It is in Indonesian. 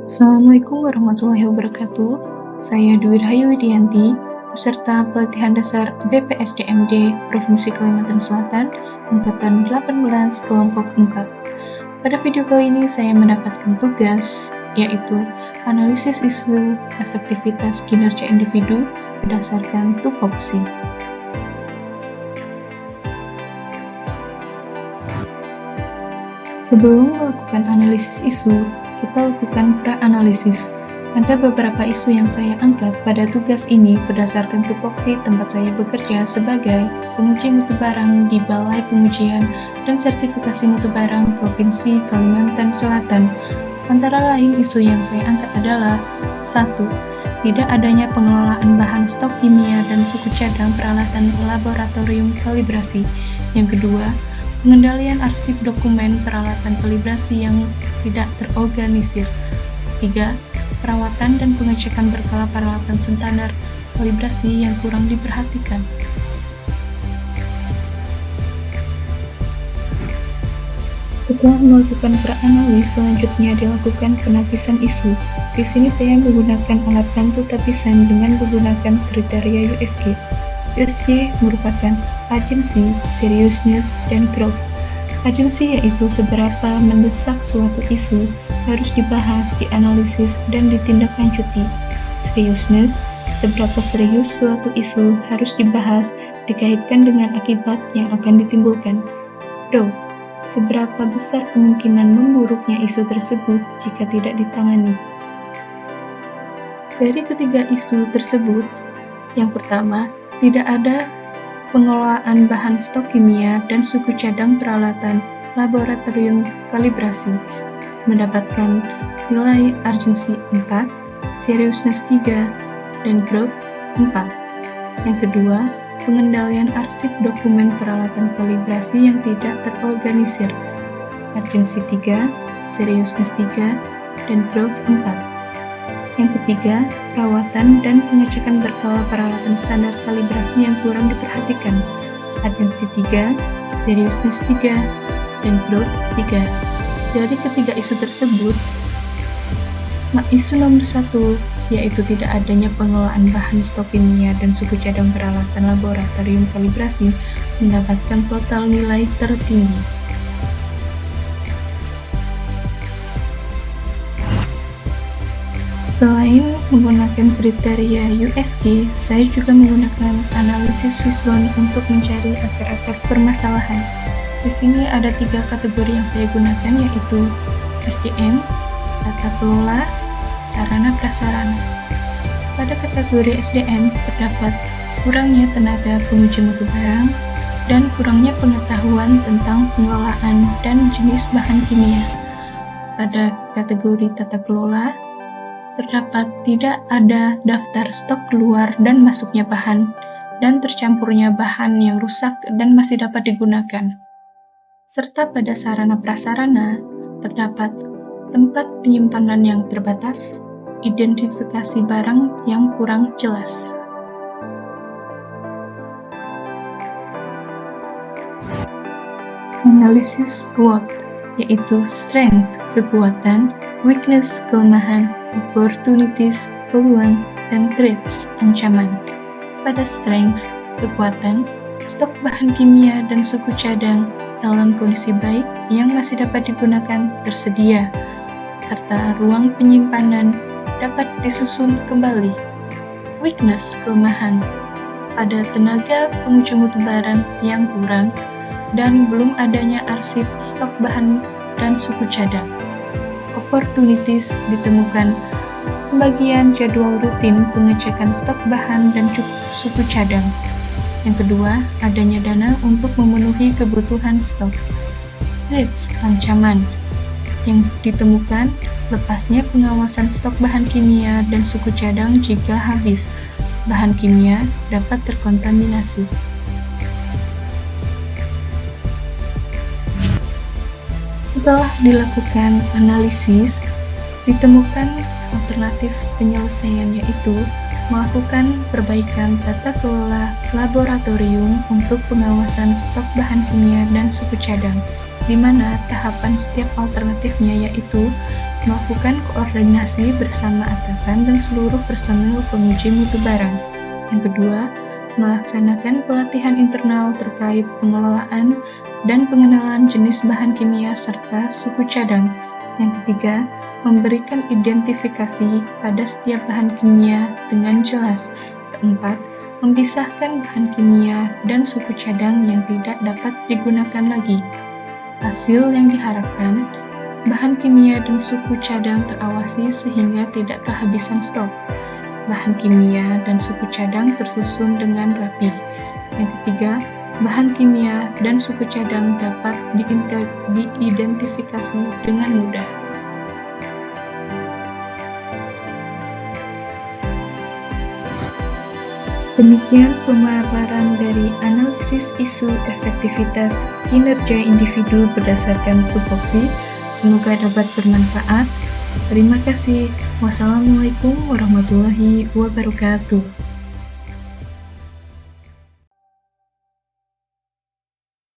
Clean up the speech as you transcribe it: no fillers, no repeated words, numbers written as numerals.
Assalamualaikum warahmatullahi wabarakatuh. Saya Dwi Rahayu Widianti, peserta pelatihan dasar BPSDMD Provinsi Kalimantan Selatan, Angkatan 18, Kelompok 4. Pada video kali ini saya mendapatkan tugas, yaitu analisis isu efektivitas kinerja individu berdasarkan tupoksi. Sebelum melakukan analisis isu, kita lakukan pra-analisis. Ada beberapa isu yang saya angkat pada tugas ini berdasarkan tupoksi tempat saya bekerja sebagai penguji mutu barang di Balai Pengujian dan Sertifikasi Mutu Barang Provinsi Kalimantan Selatan. Antara lain isu yang saya angkat adalah 1. Tidak adanya pengelolaan bahan stok kimia dan suku cadang peralatan laboratorium kalibrasi. Yang kedua, pengendalian arsip dokumen peralatan kalibrasi yang tidak terorganisir. 3. Perawatan dan pengecekan berkala peralatan standar kalibrasi yang kurang diperhatikan. Setelah melakukan pra-analis, selanjutnya dilakukan penapisan isu. Di sini saya menggunakan alat bantu tapisan dengan menggunakan kriteria USG. USG merupakan urgency, seriousness, dan growth. Urgency yaitu seberapa mendesak suatu isu harus dibahas, dianalisis, dan ditindaklanjuti. Seriousness, seberapa serius suatu isu harus dibahas, dikaitkan dengan akibat yang akan ditimbulkan. Growth, seberapa besar kemungkinan memburuknya isu tersebut jika tidak ditangani. Dari ketiga isu tersebut, yang pertama, tidak ada pengelolaan bahan stok kimia dan suku cadang peralatan laboratorium kalibrasi, mendapatkan nilai urgency 4, seriousness 3, dan growth 4. Yang kedua, pengendalian arsip dokumen peralatan kalibrasi yang tidak terorganisir, urgency 3, seriousness 3, dan growth 4. Yang ketiga, perawatan dan pengecekan berkala peralatan standar kalibrasi yang kurang diperhatikan, urgency 3, seriousness 3, dan growth 3. Dari ketiga isu tersebut, isu nomor 1, yaitu tidak adanya pengelolaan bahan stok kimia dan suku cadang peralatan laboratorium kalibrasi, mendapatkan total nilai tertinggi. Selain menggunakan kriteria USG, saya juga menggunakan analisis Wishbone untuk mencari akar-akar permasalahan. Di sini ada 3 kategori yang saya gunakan, yaitu SDM, tata kelola, sarana prasarana. Pada kategori SDM terdapat kurangnya tenaga penguji mutu barang dan kurangnya pengetahuan tentang pengelolaan dan jenis bahan kimia. Pada kategori tata kelola terdapat tidak ada daftar stok keluar dan masuknya bahan, dan tercampurnya bahan yang rusak dan masih dapat digunakan. Serta pada sarana prasarana, terdapat tempat penyimpanan yang terbatas, identifikasi barang yang kurang jelas. Analisis SWOT, yaitu strength, kekuatan, weakness, kelemahan, opportunities, peluang, dan threats, ancaman. Pada strength, kekuatan, stok bahan kimia dan suku cadang dalam kondisi baik yang masih dapat digunakan tersedia, serta ruang penyimpanan dapat disusun kembali. Weakness, kelemahan, pada tenaga penguji mutu barang yang kurang dan belum adanya arsip stok bahan dan suku cadang. Opportunities, ditemukan pembagian jadwal rutin pengecekan stok bahan dan suku cadang. Yang kedua, adanya dana untuk memenuhi kebutuhan stok. Threats, ancaman, yang ditemukan lepasnya pengawasan stok bahan kimia dan suku cadang jika habis. Bahan kimia dapat terkontaminasi. Setelah dilakukan analisis, ditemukan alternatif penyelesaian, yaitu melakukan perbaikan tata kelola laboratorium untuk pengawasan stok bahan kimia dan suku cadang. di mana tahapan setiap alternatifnya yaitu melakukan koordinasi bersama atasan dan seluruh personel penguji mutu barang. Yang kedua, melaksanakan pelatihan internal terkait pengelolaan dan pengenalan jenis bahan kimia serta suku cadang. Yang ketiga, memberikan identifikasi pada setiap bahan kimia dengan jelas. Keempat, memisahkan bahan kimia dan suku cadang yang tidak dapat digunakan lagi. Hasil yang diharapkan, bahan kimia dan suku cadang terawasi sehingga tidak kehabisan stok. Bahan kimia dan suku cadang tersusun dengan rapi. Yang ketiga, bahan kimia dan suku cadang dapat diidentifikasi dengan mudah. Demikian pemaparan dari analisis isu efektivitas kinerja individu berdasarkan tupoksi. Semoga dapat bermanfaat. Terima kasih. Wassalamualaikum warahmatullahi wabarakatuh.